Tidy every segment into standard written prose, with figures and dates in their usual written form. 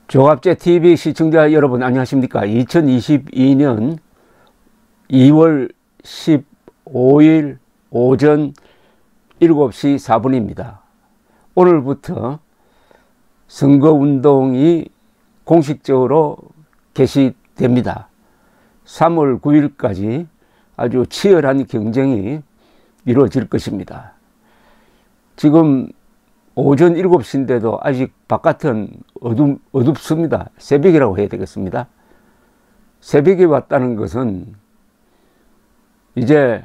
조갑제 TV 시청자 여러분 안녕하십니까? 2022년 2월 15일 오전 7시 4분입니다. 오늘부터 선거운동이 공식적으로 개시됩니다. 3월 9일까지 아주 치열한 경쟁이 이루어질 것입니다. 지금 오전 7시인데도 아직 바깥은 어둡습니다. 새벽이라고 해야 되겠습니다. 새벽이 왔다는 것은 이제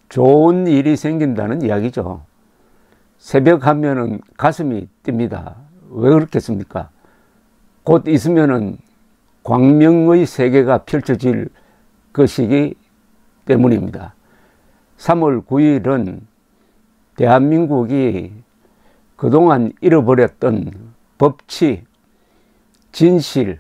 좋은 일이 생긴다는 이야기죠. 새벽 하면은 가슴이 뜁니다. 왜 그렇겠습니까? 곧 있으면은 광명의 세계가 펼쳐질 것이기 때문입니다. 3월 9일은 대한민국이 그동안 잃어버렸던 법치, 진실,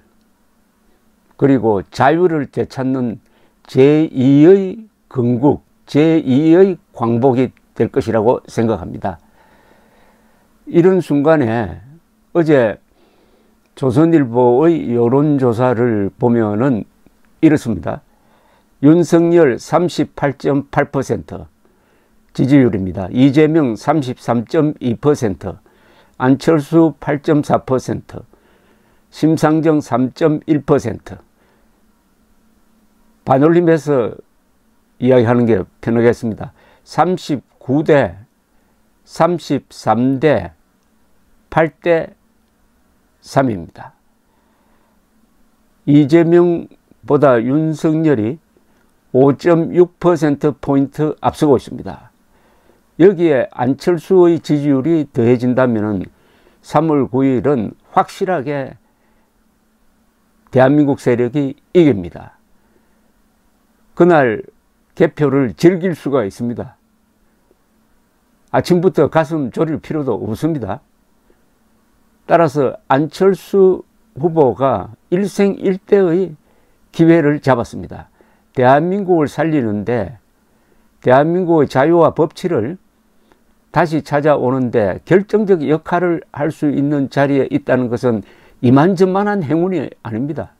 그리고 자유를 되찾는 제2의 건국, 제2의 광복이 될 것이라고 생각합니다. 이런 순간에 어제 조선일보의 여론조사를 보면은 이렇습니다. 윤석열 38.8% 지지율입니다. 이재명 33.2%, 안철수 8.4%, 심상정 3.1%. 반올림해서 이야기하는 게 편하겠습니다. 39대 33대 8대 3입니다. 이재명보다 윤석열이 5.6%포인트 앞서고 있습니다. 여기에 안철수의 지지율이 더해진다면 3월 9일은 확실하게 대한민국 세력이 이깁니다. 그날 개표를 즐길 수가 있습니다. 아침부터 가슴 졸일 필요도 없습니다. 따라서 안철수 후보가 일생일대의 기회를 잡았습니다. 대한민국을 살리는데, 대한민국의 자유와 법치를 다시 찾아오는데 결정적 역할을 할 수 있는 자리에 있다는 것은 이만저만한 행운이 아닙니다.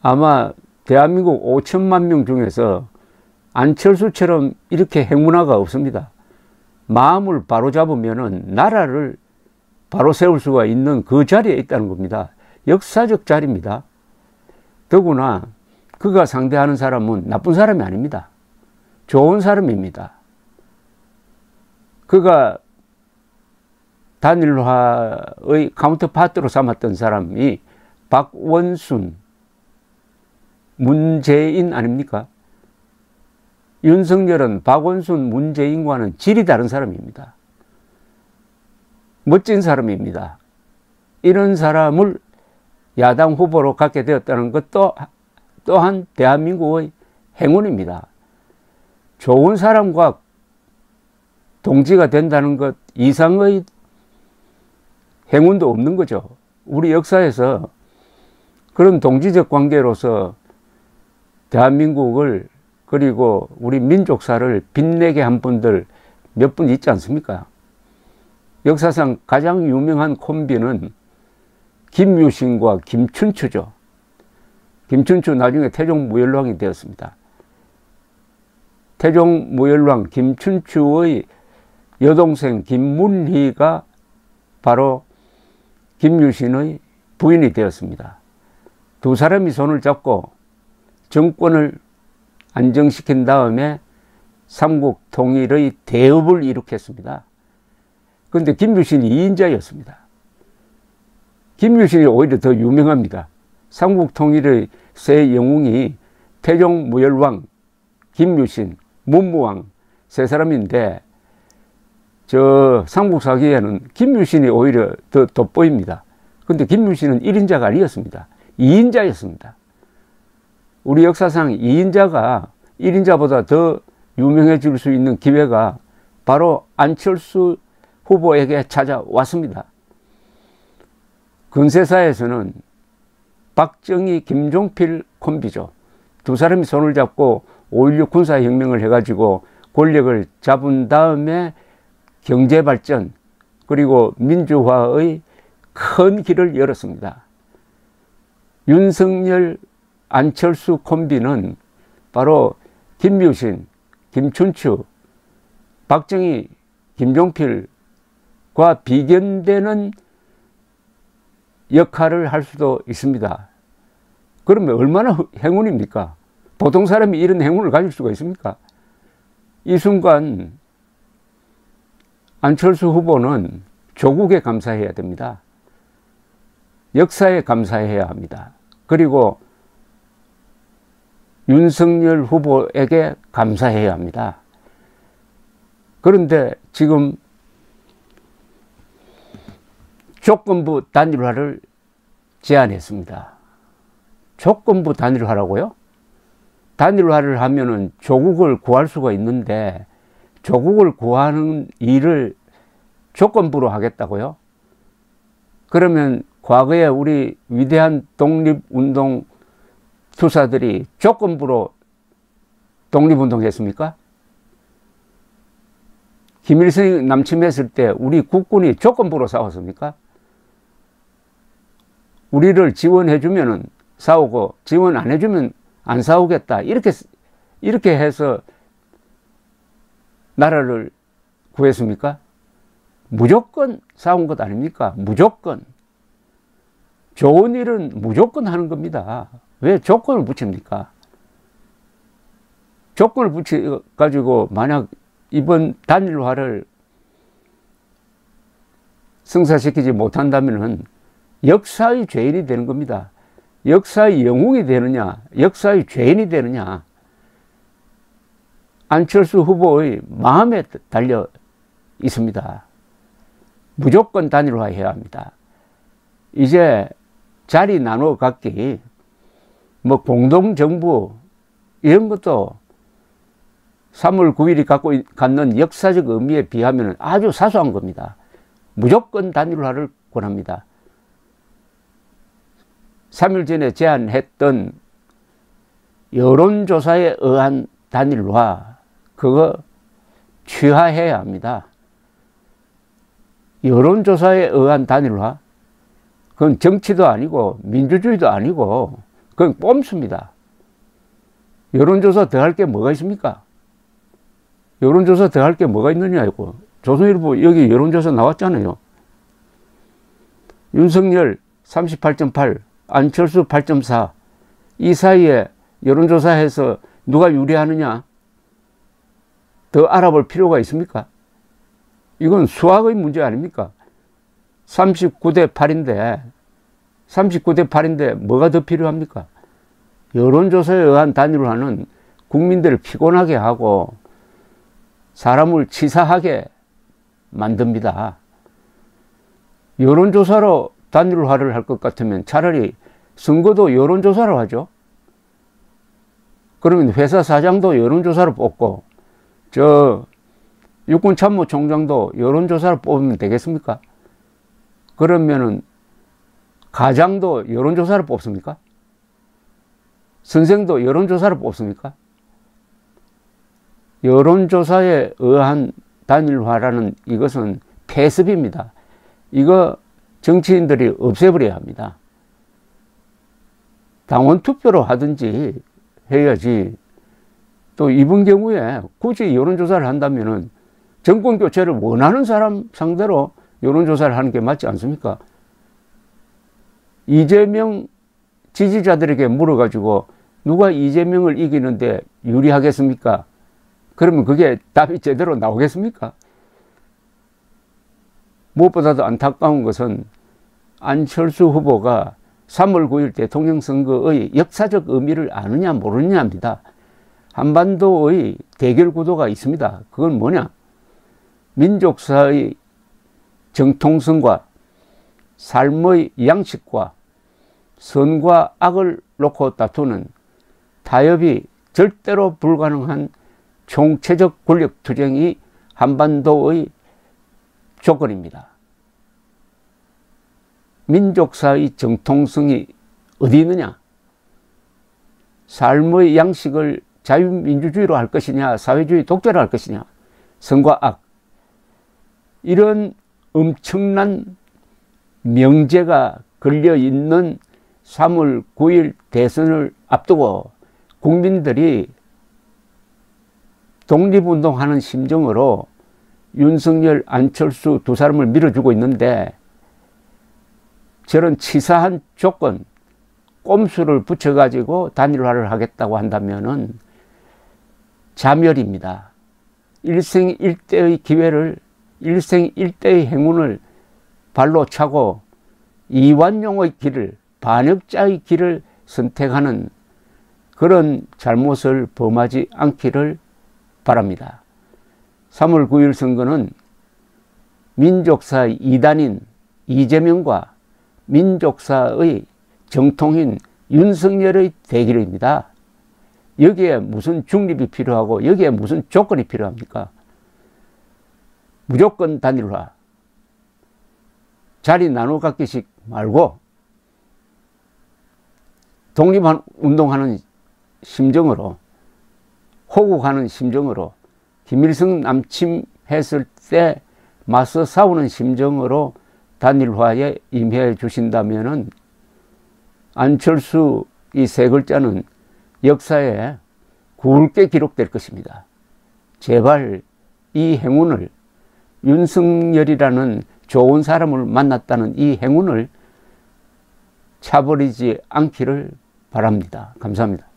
아마 대한민국 5천만 명 중에서 안철수처럼 이렇게 행운아가 없습니다. 마음을 바로잡으면 나라를 바로 세울 수가 있는 그 자리에 있다는 겁니다. 역사적 자리입니다. 더구나 그가 상대하는 사람은 나쁜 사람이 아닙니다. 좋은 사람입니다. 그가 단일화의 카운터파트로 삼았던 사람이 박원순, 문재인 아닙니까? 윤석열은 박원순, 문재인과는 질이 다른 사람입니다. 멋진 사람입니다. 이런 사람을 야당 후보로 갖게 되었다는 것도 또한 대한민국의 행운입니다. 좋은 사람과 동지가 된다는 것 이상의 행운도 없는 거죠. 우리 역사에서 그런 동지적 관계로서 대한민국을 그리고 우리 민족사를 빛내게 한 분들 몇 분 있지 않습니까? 역사상 가장 유명한 콤비는 김유신과 김춘추죠. 김춘추 나중에 태종무열왕이 되었습니다. 태종무열왕 김춘추의 여동생 김문희가 바로 김유신의 부인이 되었습니다. 두 사람이 손을 잡고 정권을 안정시킨 다음에 삼국 통일의 대업을 일으켰습니다. 그런데 김유신이 2인자였습니다. 김유신이 오히려 더 유명합니다. 삼국 통일의 세 영웅이 태종무열왕, 김유신, 문무왕 세 사람인데 저 삼국사기에는 김유신이 오히려 더 돋보입니다. 그런데 김유신은 1인자가 아니었습니다. 2인자였습니다. 우리 역사상 2인자가 1인자보다 더 유명해질 수 있는 기회가 바로 안철수 후보에게 찾아왔습니다. 근세사에서는 박정희, 김종필 콤비죠. 두 사람이 손을 잡고 5.16 군사혁명을 해가지고 권력을 잡은 다음에 경제발전 그리고 민주화의 큰 길을 열었습니다. 윤석열, 안철수 콤비는 바로 김유신, 김춘추, 박정희, 김종필과 비견되는 역할을 할 수도 있습니다. 그러면 얼마나 행운입니까? 보통 사람이 이런 행운을 가질 수가 있습니까? 이 순간 안철수 후보는 조국에 감사해야 됩니다. 역사에 감사해야 합니다. 그리고 윤석열 후보에게 감사해야 합니다. 그런데 지금 조건부 단일화를 제안했습니다. 조건부 단일화라고요? 단일화를 하면은 조국을 구할 수가 있는데 조국을 구하는 일을 조건부로 하겠다고요? 그러면 과거에 우리 위대한 독립운동 투사들이 조건부로 독립운동했습니까? 김일성이 남침했을 때 우리 국군이 조건부로 싸웠습니까? 우리를 지원해주면 싸우고 지원 안 해주면 안 싸우겠다. 이렇게 해서 나라를 구했습니까? 무조건 싸운 것 아닙니까? 무조건. 좋은 일은 무조건 하는 겁니다. 왜 조건을 붙입니까? 조건을 붙여가지고 만약 이번 단일화를 성사시키지 못한다면 역사의 죄인이 되는 겁니다. 역사의 영웅이 되느냐, 역사의 죄인이 되느냐, 안철수 후보의 마음에 달려 있습니다. 무조건 단일화해야 합니다. 이제 자리 나눠 갖기, 뭐 공동정부 이런 것도 3월 9일이 갖는 역사적 의미에 비하면 아주 사소한 겁니다. 무조건 단일화를 권합니다. 3일 전에 제안했던 여론조사에 의한 단일화, 그거 취하해야 합니다. 여론조사에 의한 단일화, 그건 정치도 아니고 민주주의도 아니고 그건 뽐습니다. 여론조사 더 할 게 뭐가 있습니까? 여론조사 더 할 게 뭐가 있느냐고. 조선일보 여기 여론조사 나왔잖아요. 윤석열 38.8, 안철수 8.4. 이 사이에 여론조사해서 누가 유리하느냐 더 알아볼 필요가 있습니까? 이건 수학의 문제 아닙니까? 39대 8인데 39대 8인데 뭐가 더 필요합니까? 여론조사에 의한 단일화는 국민들을 피곤하게 하고 사람을 치사하게 만듭니다. 여론조사로 단일화를 할 것 같으면 차라리 선거도 여론조사로 하죠. 그러면 회사 사장도 여론조사로 뽑고 저 육군참모총장도 여론조사로 뽑으면 되겠습니까? 그러면은 가장도 여론조사로 뽑습니까? 선생도 여론조사로 뽑습니까? 여론조사에 의한 단일화라는 이것은 폐습입니다. 이거 정치인들이 없애버려야 합니다. 당원 투표로 하든지 해야지. 또 이번 경우에 굳이 여론조사를 한다면은 정권 교체를 원하는 사람 상대로 여론조사를 하는 게 맞지 않습니까? 이재명 지지자들에게 물어가지고 누가 이재명을 이기는데 유리하겠습니까? 그러면 그게 답이 제대로 나오겠습니까? 무엇보다도 안타까운 것은 안철수 후보가 3월 9일 대통령 선거의 역사적 의미를 아느냐 모르느냐입니다. 한반도의 대결 구도가 있습니다. 그건 뭐냐? 민족사의 정통성과 삶의 양식과 선과 악을 놓고 다투는 타협이 절대로 불가능한 총체적 권력 투쟁이 한반도의 조건입니다. 민족사의 정통성이 어디 있느냐? 삶의 양식을 자유민주주의로 할 것이냐, 사회주의 독재로 할 것이냐, 선과 악. 이런 엄청난 명제가 걸려있는 3월 9일 대선을 앞두고 국민들이 독립운동하는 심정으로 윤석열, 안철수 두 사람을 밀어주고 있는데 저런 치사한 조건, 꼼수를 붙여가지고 단일화를 하겠다고 한다면은 자멸입니다. 일생일대의 기회를, 일생일대의 행운을 발로 차고 이완용의 길을, 반역자의 길을 선택하는 그런 잘못을 범하지 않기를 바랍니다. 3월 9일 선거는 민족사의 이단인 이재명과 민족사의 정통인 윤석열의 대결입니다. 여기에 무슨 중립이 필요하고 여기에 무슨 조건이 필요합니까? 무조건 단일화. 자리 나눠 갖기식 말고 독립운동하는 심정으로, 호국하는 심정으로, 김일성 남침했을 때 맞서 싸우는 심정으로 단일화에 임해 주신다면은 안철수 이 세 글자는 역사에 굵게 기록될 것입니다. 제발 이 행운을, 윤석열이라는 좋은 사람을 만났다는 이 행운을 차버리지 않기를 바랍니다. 감사합니다.